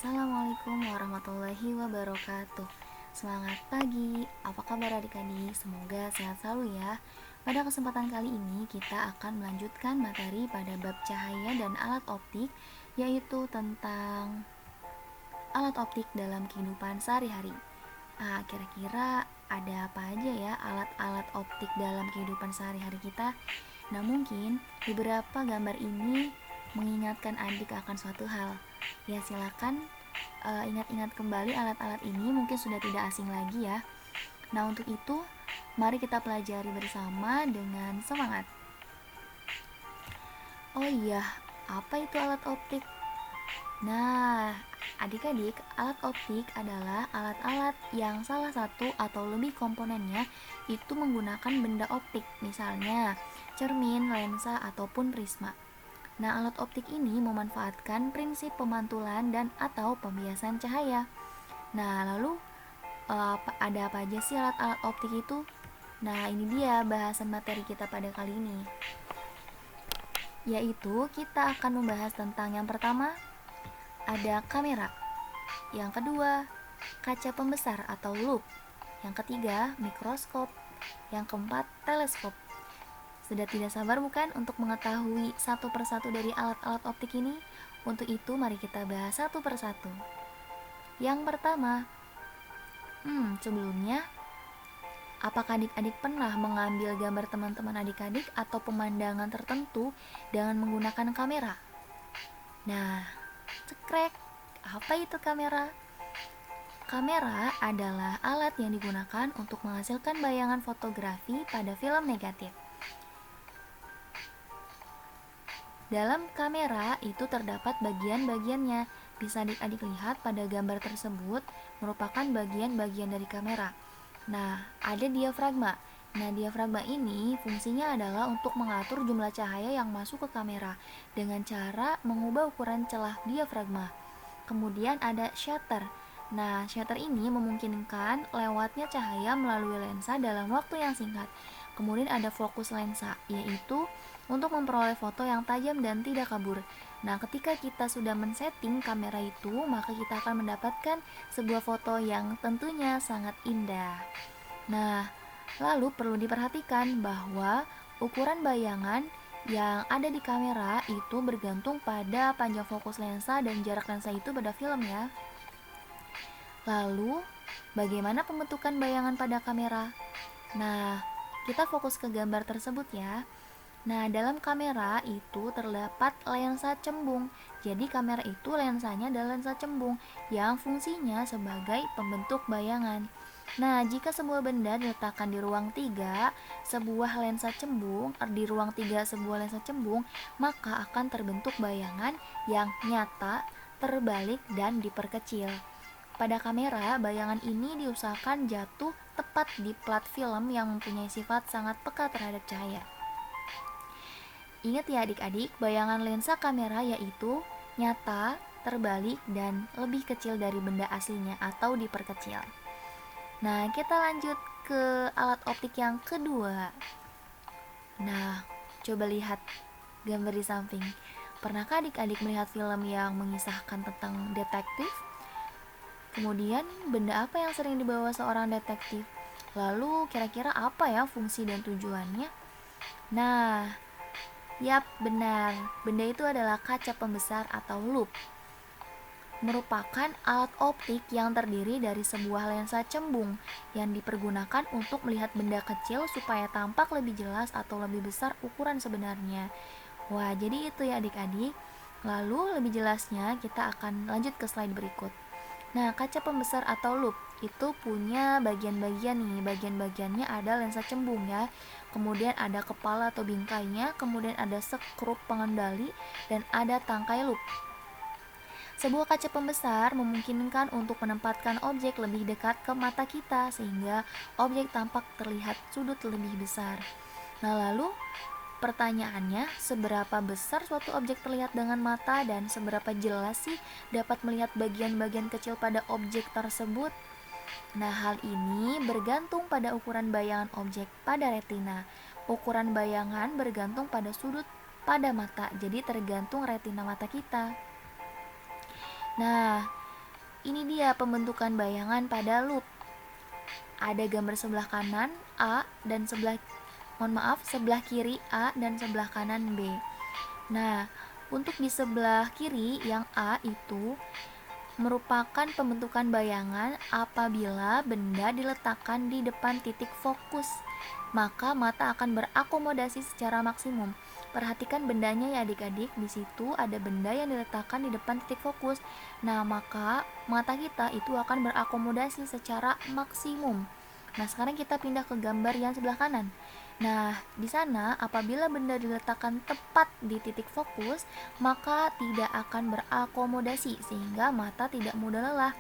Assalamualaikum warahmatullahi wabarakatuh. Semangat pagi, apa kabar adik-adik? Semoga sehat selalu ya. Pada kesempatan kali ini kita akan melanjutkan materi pada bab cahaya dan alat optik, yaitu tentang alat optik dalam kehidupan sehari-hari. Kira-kira ada apa aja ya alat-alat optik dalam kehidupan sehari-hari kita? Nah, mungkin beberapa gambar ini mengingatkan adik akan suatu hal. Ya, silakan ingat-ingat kembali alat-alat ini, mungkin sudah tidak asing lagi ya. Nah, untuk itu mari kita pelajari bersama dengan semangat. Oh iya, apa itu alat optik? Nah, adik-adik, alat optik adalah alat-alat yang salah satu atau lebih komponennya itu menggunakan benda optik, misalnya cermin, lensa, ataupun prisma. Nah, alat optik ini memanfaatkan prinsip pemantulan dan atau pembiasan cahaya. Nah, lalu ada apa aja sih alat-alat optik itu? Nah, ini dia bahasan materi kita pada kali ini. Yaitu kita akan membahas tentang yang pertama, ada kamera. Yang kedua, kaca pembesar atau loupe. Yang ketiga, mikroskop. Yang keempat, teleskop. Sudah tidak sabar bukan untuk mengetahui satu persatu dari alat-alat optik ini? Untuk itu mari kita bahas satu persatu. Yang pertama, sebelumnya, apakah adik-adik pernah mengambil gambar teman-teman adik-adik atau pemandangan tertentu dengan menggunakan kamera? Nah, cekrek, apa itu kamera? Kamera adalah alat yang digunakan untuk menghasilkan bayangan fotografi pada film negatif. Dalam kamera itu terdapat bagian-bagiannya. Bisa adik-adik lihat pada gambar tersebut merupakan bagian-bagian dari kamera. Nah, ada diafragma. Nah, diafragma ini fungsinya adalah untuk mengatur jumlah cahaya yang masuk ke kamera dengan cara mengubah ukuran celah diafragma. Kemudian ada shutter. Nah, shutter ini memungkinkan lewatnya cahaya melalui lensa dalam waktu yang singkat. Kemudian ada fokus lensa, yaitu untuk memperoleh foto yang tajam dan tidak kabur. Nah, ketika kita sudah men-setting kamera itu, maka kita akan mendapatkan sebuah foto yang tentunya sangat indah. Nah, lalu perlu diperhatikan bahwa ukuran bayangan yang ada di kamera itu bergantung pada panjang fokus lensa dan jarak lensa itu pada film ya. Lalu, bagaimana pembentukan bayangan pada kamera? Nah, kita fokus ke gambar tersebut ya. Nah, dalam kamera itu terdapat lensa cembung. Jadi kamera itu lensanya adalah lensa cembung yang fungsinya sebagai pembentuk bayangan. Nah, jika sebuah benda diletakkan di ruang 3, sebuah lensa cembung, di ruang 3 sebuah lensa cembung, maka akan terbentuk bayangan yang nyata, terbalik, dan diperkecil. Pada kamera, bayangan ini diusahakan jatuh tepat di plat film yang mempunyai sifat sangat peka terhadap cahaya. Ingat ya adik-adik, bayangan lensa kamera yaitu nyata, terbalik, dan lebih kecil dari benda aslinya atau diperkecil. Nah, kita lanjut ke alat optik yang kedua. Nah, coba lihat gambar di samping. Pernahkah adik-adik melihat film yang mengisahkan tentang detektif? Kemudian, benda apa yang sering dibawa seorang detektif? Lalu, kira-kira apa ya fungsi dan tujuannya? Nah, yap, benar. Benda itu adalah kaca pembesar atau loupe. Merupakan alat optik yang terdiri dari sebuah lensa cembung yang dipergunakan untuk melihat benda kecil supaya tampak lebih jelas atau lebih besar ukuran sebenarnya. Wah, jadi itu ya adik-adik. Lalu lebih jelasnya kita akan lanjut ke slide berikut. Nah, kaca pembesar atau loupe itu punya bagian-bagian nih. Bagian-bagiannya ada lensa cembung ya. Kemudian ada kepala atau bingkainya, kemudian ada skrup pengendali, dan ada tangkai loupe. Sebuah kaca pembesar memungkinkan untuk menempatkan objek lebih dekat ke mata kita sehingga objek tampak terlihat sudut lebih besar. Nah, lalu pertanyaannya, seberapa besar suatu objek terlihat dengan mata dan seberapa jelas sih dapat melihat bagian-bagian kecil pada objek tersebut? Nah, hal ini bergantung pada ukuran bayangan objek pada retina. Ukuran bayangan bergantung pada sudut pada mata, jadi tergantung retina mata kita. Nah, ini dia pembentukan bayangan pada loop. Ada gambar sebelah kanan A dan sebelah kiri A dan sebelah kanan B. Nah, untuk di sebelah kiri yang A itu merupakan pembentukan bayangan apabila benda diletakkan di depan titik fokus, maka mata akan berakomodasi secara maksimum. Perhatikan bendanya ya adik-adik, di situ ada benda yang diletakkan di depan titik fokus. Nah, maka mata kita itu akan berakomodasi secara maksimum. Nah, sekarang kita pindah ke gambar yang sebelah kanan. Nah, di sana apabila benda diletakkan tepat di titik fokus, maka tidak akan berakomodasi sehingga mata tidak mudah lelah.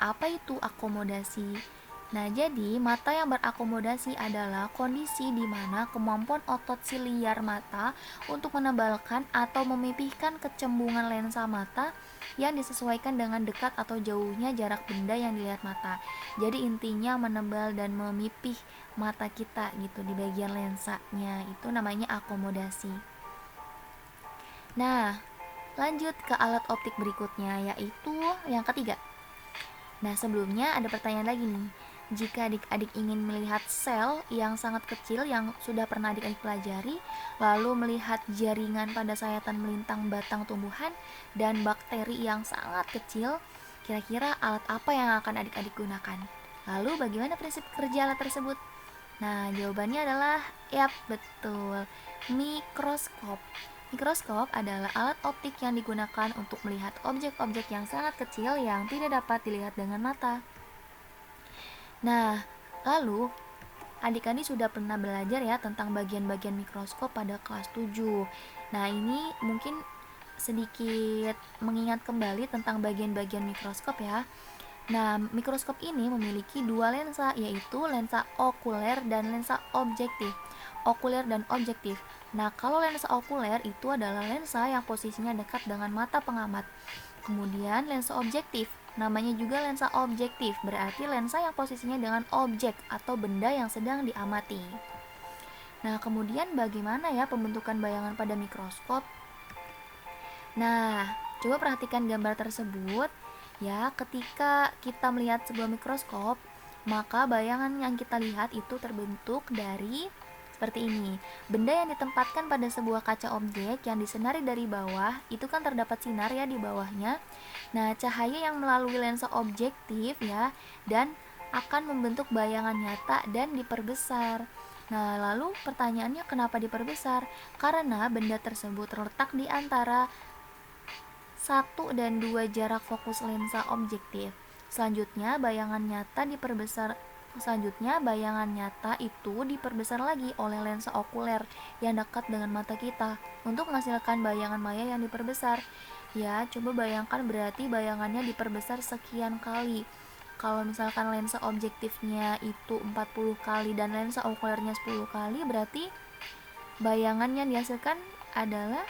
Apa itu akomodasi? Nah, jadi mata yang berakomodasi adalah kondisi di mana kemampuan otot siliar mata untuk menebalkan atau memipihkan kecembungan lensa mata yang disesuaikan dengan dekat atau jauhnya jarak benda yang dilihat mata. Jadi intinya menebal dan memipih mata kita gitu di bagian lensanya, itu namanya akomodasi. Nah, lanjut ke alat optik berikutnya, yaitu yang ketiga. Nah, sebelumnya ada pertanyaan lagi nih. Jika adik-adik ingin melihat sel yang sangat kecil yang sudah pernah adik-adik pelajari, lalu melihat jaringan pada sayatan melintang batang tumbuhan dan bakteri yang sangat kecil, kira-kira alat apa yang akan adik-adik gunakan? Lalu bagaimana prinsip kerja alat tersebut? Nah, jawabannya adalah yap, betul, mikroskop. Mikroskop adalah alat optik yang digunakan untuk melihat objek-objek yang sangat kecil yang tidak dapat dilihat dengan mata. Nah, lalu adik-adik sudah pernah belajar ya tentang bagian-bagian mikroskop pada kelas 7. Nah, ini mungkin sedikit mengingat kembali tentang bagian-bagian mikroskop ya. Nah, mikroskop ini memiliki dua lensa, yaitu lensa okuler dan lensa objektif. Okuler dan objektif. Nah, kalau lensa okuler itu adalah lensa yang posisinya dekat dengan mata pengamat. Kemudian lensa objektif, namanya juga lensa objektif, berarti lensa yang posisinya dengan objek atau benda yang sedang diamati. Nah, kemudian bagaimana ya pembentukan bayangan pada mikroskop? Nah, coba perhatikan gambar tersebut. Ya, ketika kita melihat sebuah mikroskop, maka bayangan yang kita lihat itu terbentuk dari seperti ini. Benda yang ditempatkan pada sebuah kaca objek yang disinari dari bawah, itu kan terdapat sinar ya di bawahnya. Nah, cahaya yang melalui lensa objektif ya, dan akan membentuk bayangan nyata dan diperbesar. Nah, lalu pertanyaannya kenapa diperbesar? Karena benda tersebut terletak di antara 1 dan 2 jarak fokus lensa objektif. Selanjutnya bayangan nyata itu diperbesar lagi oleh lensa okuler yang dekat dengan mata kita untuk menghasilkan bayangan maya yang diperbesar. Ya, coba bayangkan berarti bayangannya diperbesar sekian kali. Kalau misalkan lensa objektifnya itu 40 kali dan lensa okulernya 10 kali, berarti bayangan yang dihasilkan adalah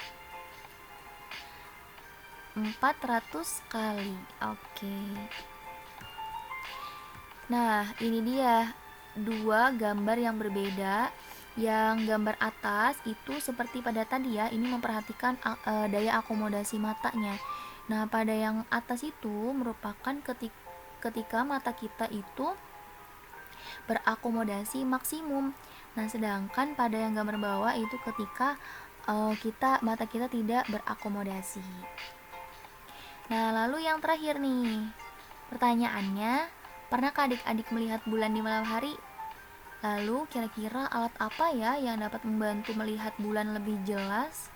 400 kali. Oke. Nah, ini dia dua gambar yang berbeda. Yang gambar atas itu seperti pada tadi ya, ini memperhatikan daya akomodasi matanya. Nah, pada yang atas itu merupakan ketika mata kita itu berakomodasi maksimum. Nah, sedangkan pada yang gambar bawah itu ketika mata kita tidak berakomodasi. Nah, lalu yang terakhir nih, pertanyaannya, pernahkah adik-adik melihat bulan di malam hari? Lalu kira-kira alat apa ya yang dapat membantu melihat bulan lebih jelas?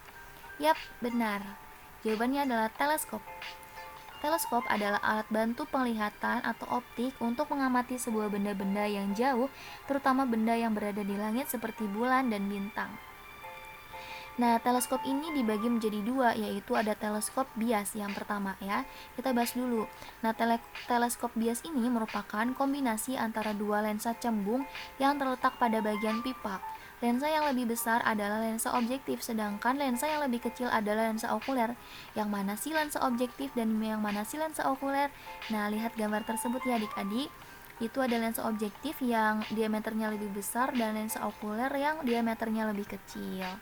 Yap, benar. Jawabannya adalah teleskop. Teleskop adalah alat bantu penglihatan atau optik untuk mengamati sebuah benda-benda yang jauh, terutama benda yang berada di langit seperti bulan dan bintang. Nah, teleskop ini dibagi menjadi dua, yaitu ada teleskop bias yang pertama ya. Kita bahas dulu. Nah, teleskop bias ini merupakan kombinasi antara dua lensa cembung yang terletak pada bagian pipa. Lensa yang lebih besar adalah lensa objektif, sedangkan lensa yang lebih kecil adalah lensa okuler. Yang mana sih lensa objektif dan yang mana sih lensa okuler? Nah, lihat gambar tersebut ya adik-adik. Itu ada lensa objektif yang diameternya lebih besar dan lensa okuler yang diameternya lebih kecil.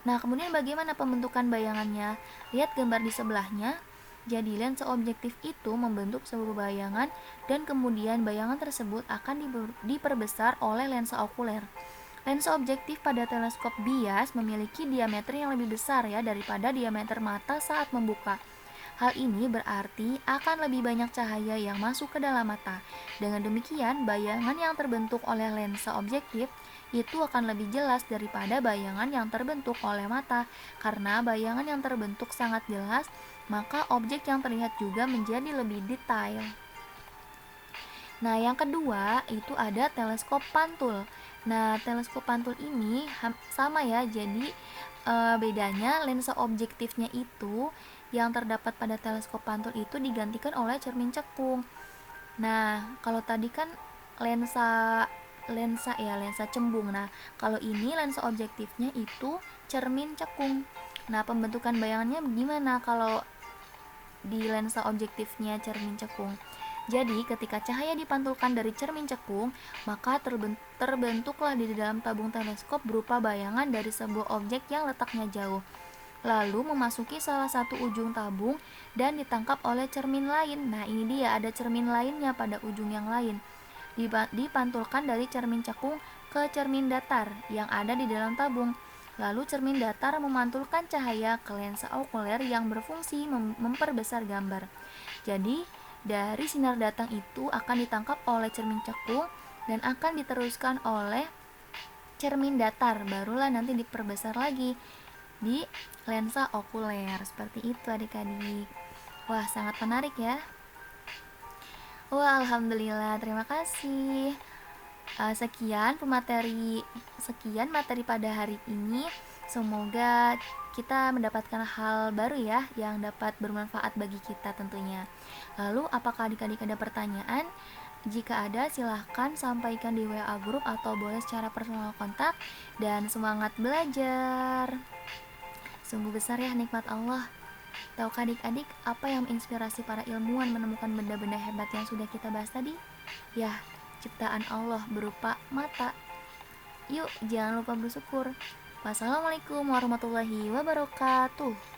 Nah, kemudian bagaimana pembentukan bayangannya? Lihat gambar di sebelahnya. Jadi lensa objektif itu membentuk sebuah bayangan dan kemudian bayangan tersebut akan diperbesar oleh lensa okuler. Lensa objektif pada teleskop bias memiliki diameter yang lebih besar ya daripada diameter mata saat membuka. Hal ini berarti akan lebih banyak cahaya yang masuk ke dalam mata. Dengan demikian, bayangan yang terbentuk oleh lensa objektif itu akan lebih jelas daripada bayangan yang terbentuk oleh mata. Karena bayangan yang terbentuk sangat jelas, maka objek yang terlihat juga menjadi lebih detail. Nah, yang kedua itu ada teleskop pantul. Nah, teleskop pantul ini sama ya, jadi bedanya lensa objektifnya itu yang terdapat pada teleskop pantul itu digantikan oleh cermin cekung. Nah, kalau tadi kan lensa lensa cembung. Nah, kalau ini lensa objektifnya itu cermin cekung. Nah, pembentukan bayangannya gimana kalau di lensa objektifnya cermin cekung? Jadi, ketika cahaya dipantulkan dari cermin cekung, maka terbentuklah di dalam tabung teleskop berupa bayangan dari sebuah objek yang letaknya jauh, lalu memasuki salah satu ujung tabung dan ditangkap oleh cermin lain. Nah, ini dia ada cermin lainnya pada ujung yang lain. Dipantulkan dari cermin cekung ke cermin datar yang ada di dalam tabung. Lalu cermin datar memantulkan cahaya ke lensa okuler yang berfungsi memperbesar gambar. Jadi, dari sinar datang itu akan ditangkap oleh cermin cekung dan akan diteruskan oleh cermin datar, barulah nanti diperbesar lagi di lensa okuler. Seperti itu adik-adik. Wah, sangat menarik ya. Wah, alhamdulillah, terima kasih. Sekian materi pada hari ini. Semoga kita mendapatkan hal baru ya yang dapat bermanfaat bagi kita tentunya. Lalu apakah adik-adik ada pertanyaan? Jika ada silahkan sampaikan di WA grup atau boleh secara personal kontak. Dan semangat belajar. Sungguh besar ya nikmat Allah. Tahukah adik-adik apa yang menginspirasi para ilmuwan menemukan benda-benda hebat yang sudah kita bahas tadi? Ya, ciptaan Allah berupa mata. Yuk, jangan lupa bersyukur. Wassalamualaikum warahmatullahi wabarakatuh.